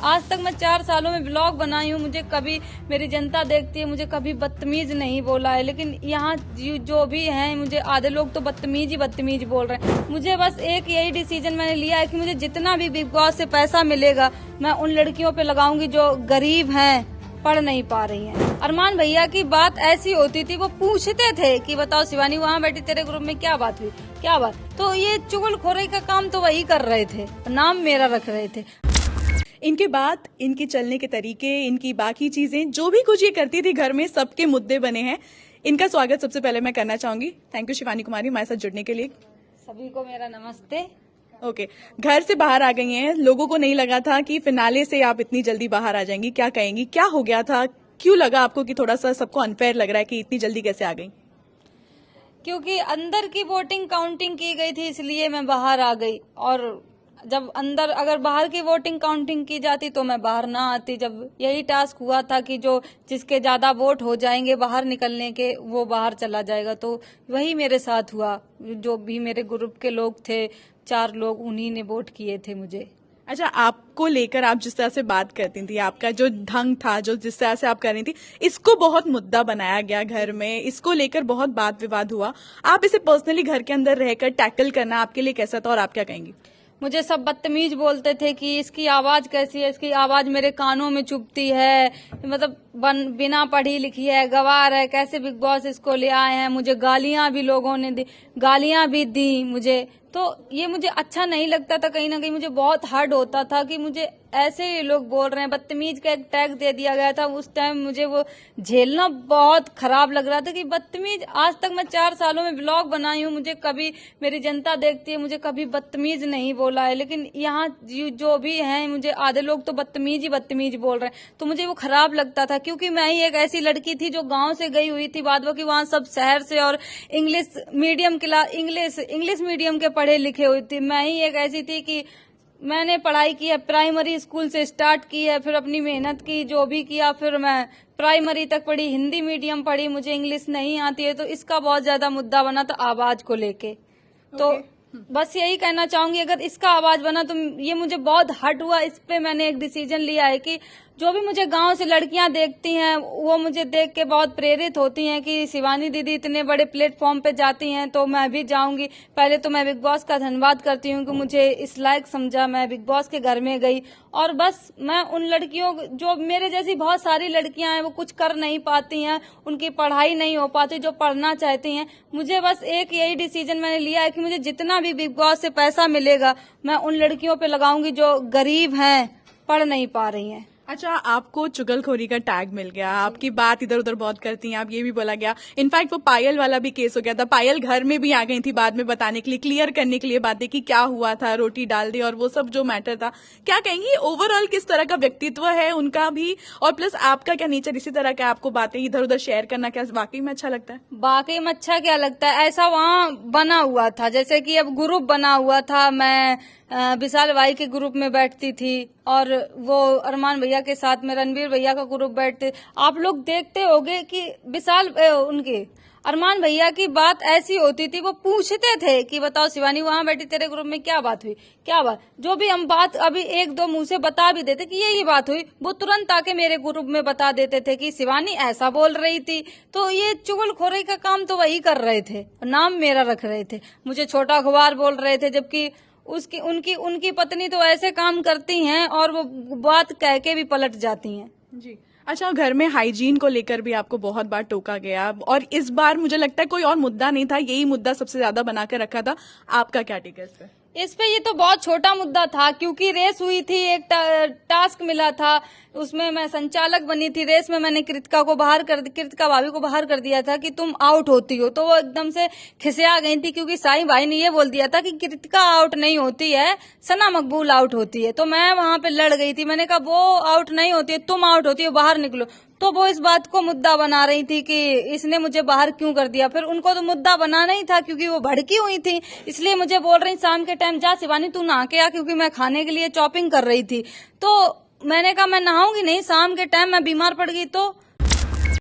आज तक मैं 4 सालों में ब्लॉग बनाई हूँ, मुझे कभी मेरी जनता देखती है, मुझे कभी बदतमीज नहीं बोला है। लेकिन यहाँ जो भी हैं, मुझे आधे लोग तो बदतमीज बोल रहे हैं। मुझे बस एक यही डिसीजन मैंने लिया है कि मुझे जितना भी बिग बॉस से पैसा मिलेगा मैं उन लड़कियों पे लगाऊंगी जो गरीब हैं, पढ़ नहीं पा रही हैं। अरमान भैया की बात ऐसी होती थी, वो पूछते थे कि बताओ शिवानी वहाँ बैठी तेरे ग्रुप में क्या बात हुई, क्या बात। तो ये चुगलखोरी का काम तो वही कर रहे थे, नाम मेरा रख रहे थे। इनके बात, इनके चलने के तरीके, इनकी बाकी चीजें, जो भी कुछ ये करती थी घर में, सबके मुद्दे बने हैं। इनका स्वागत सबसे पहले मैं करना चाहूंगी। थैंक यू शिवानी कुमारी हमारे साथ जुड़ने के लिए। सभी को मेरा नमस्ते। ओके, घर से बाहर आ गई हैं, लोगों को नहीं लगा था कि फिनाले से आप इतनी जल्दी बाहर आ जाएंगी, क्या कहेंगी, क्या हो गया था, क्यों लगा आपको कि थोड़ा सा सबको अनफेयर लग रहा है कि इतनी जल्दी कैसे आ गई? क्योंकि अंदर की वोटिंग काउंटिंग की गई थी, इसलिए मैं बाहर आ गई। और जब अंदर अगर बाहर की वोटिंग काउंटिंग की जाती तो मैं बाहर ना आती। जब यही टास्क हुआ था कि जो जिसके ज्यादा वोट हो जाएंगे बाहर निकलने के, वो बाहर चला जाएगा, तो वही मेरे साथ हुआ। जो भी मेरे ग्रुप के लोग थे, 4 लोग, उन्हीं ने वोट किए थे मुझे। अच्छा, आपको लेकर आप जिस तरह से बात करती थी, आपका जो ढंग था, जो जिस तरह से आप कर रही थी, इसको बहुत मुद्दा बनाया गया घर में, इसको लेकर बहुत बात विवाद हुआ। आप इसे पर्सनली घर के अंदर रहकर टैकल करना आपके लिए कैसा था और आप क्या कहेंगी? मुझे सब बदतमीज बोलते थे कि इसकी आवाज कैसी है, इसकी आवाज मेरे कानों में चुभती है, मतलब बिना पढ़ी लिखी है, गवार है, कैसे बिग बॉस इसको ले आए हैं। मुझे गालियां भी लोगों ने दी, गालियां भी दी मुझे। तो ये मुझे अच्छा नहीं लगता था, कहीं ना कहीं मुझे बहुत हर्ट होता था कि मुझे ऐसे लोग बोल रहे हैं। बदतमीज का एक टैग दे दिया गया था, उस टाइम मुझे वो झेलना बहुत खराब लग रहा था कि बदतमीज। आज तक मैं 4 सालों में ब्लॉग बनाई हूँ, मुझे कभी मेरी जनता देखती है, मुझे कभी बदतमीज नहीं बोला है। लेकिन यहाँ जो भी हैं, मुझे आधे लोग तो बदतमीज बोल रहे हैं, तो मुझे वो खराब लगता था। क्योंकि मैं ही एक ऐसी लड़की थी जो गाँव से गई हुई थी, बाद बाकी वहाँ सब शहर से और इंग्लिश मीडियम के पढ़े लिखे हुई थी। मैं ही एक ऐसी थी कि मैंने पढ़ाई की है, प्राइमरी स्कूल से स्टार्ट की है, फिर अपनी मेहनत की, जो भी किया, फिर मैं प्राइमरी तक पढ़ी, हिंदी मीडियम पढ़ी, मुझे इंग्लिश नहीं आती है। तो इसका बहुत ज्यादा मुद्दा बना था आवाज को लेके। तो बस यही कहना चाहूंगी, अगर इसका आवाज बना तो ये मुझे बहुत हर्ट हुआ। इस पे मैंने एक डिसीजन लिया है कि जो भी मुझे गांव से लड़कियां देखती हैं, वो मुझे देख के बहुत प्रेरित होती हैं कि शिवानी दीदी इतने बड़े प्लेटफॉर्म पे जाती हैं, तो मैं भी जाऊंगी। पहले तो मैं बिग बॉस का धन्यवाद करती हूँ कि मुझे इस लायक समझा, मैं बिग बॉस के घर में गई। और बस मैं उन लड़कियों, जो मेरे जैसी बहुत सारी लड़कियां हैं, वो कुछ कर नहीं पाती हैं, उनकी पढ़ाई नहीं हो पाती जो पढ़ना चाहती हैं, मुझे बस एक यही डिसीजन मैंने लिया है कि मुझे जितना भी बिग बॉस से पैसा मिलेगा मैं उन लड़कियों पे लगाऊंगी जो गरीब हैं, पढ़ नहीं पा रही हैं। अच्छा, आपको चुगलखोरी का टैग मिल गया, आपकी बात इधर उधर बहुत करती हैं आप, ये भी बोला गया। इनफैक्ट वो पायल वाला भी केस हो गया था, पायल घर में भी आ गई थी बाद में बताने के लिए, क्लियर करने के लिए बातें कि क्या हुआ था, रोटी डाल दी और वो सब जो मैटर था। क्या कहेंगी ओवरऑल किस तरह का व्यक्तित्व है उनका भी, और प्लस आपका क्या नेचर, इसी तरह का आपको बातें इधर उधर शेयर करना क्या वाकई में अच्छा लगता है? वाकई में अच्छा क्या लगता है, ऐसा वहाँ बना हुआ था। जैसे कि अब ग्रुप बना हुआ था, मैं विशाल भाई के ग्रुप में बैठती थी और वो अरमान भैया के साथ में रणवीर भैया का ग्रुप बैठते। आप लोग देखते होंगे कि उनके अरमान भैया की बात ऐसी होती थी, वो पूछते थे कि बताओ शिवानी वहाँ बैठी तेरे ग्रुप में क्या बात हुई, क्या बात। जो भी हम बात अभी 1-2 मुंह से बता भी देते कि यही बात हुई, वो तुरंत आके मेरे ग्रुप में बता देते थे कि शिवानी ऐसा बोल रही थी। तो ये चुगलखोरी का काम तो वही कर रहे थे, नाम मेरा रख रहे थे, मुझे छोटा अखबार बोल रहे थे। जबकि उनकी पत्नी तो ऐसे काम करती हैं और वो बात कह के भी पलट जाती हैं। जी। अच्छा, घर में हाइजीन को लेकर भी आपको बहुत बार टोका गया, और इस बार मुझे लगता है कोई और मुद्दा नहीं था, यही मुद्दा सबसे ज्यादा बनाकर रखा था। आपका क्या टेक है इस पर? इस पे ये तो बहुत छोटा मुद्दा था, क्योंकि रेस हुई थी, एक टास्क मिला था, उसमें मैं संचालक बनी थी। रेस में मैंने कृतिका भाभी को बाहर कर दिया था कि तुम आउट होती हो। तो वो एकदम से खिसिया गई थी, क्योंकि साईं भाई ने ये बोल दिया था कि कृतिका आउट नहीं होती है, सना मकबूल आउट होती है। तो मैं वहां पे लड़ गई थी, मैंने कहा वो आउट नहीं होती है, तुम आउट होती हो, बाहर निकलो। तो वो इस बात को मुद्दा बना रही थी कि इसने मुझे बाहर क्यों कर दिया। फिर उनको तो मुद्दा बनाना ही था, क्योंकि वो भड़की हुई थी, इसलिए मुझे बोल रही शाम के टाइम जा शिवानी तू नहा के आ, क्योंकि मैं खाने के लिए चॉपिंग कर रही थी। तो मैंने कहा मैं नहाऊंगी नहीं, शाम के टाइम मैं बीमार पड़ गई। तो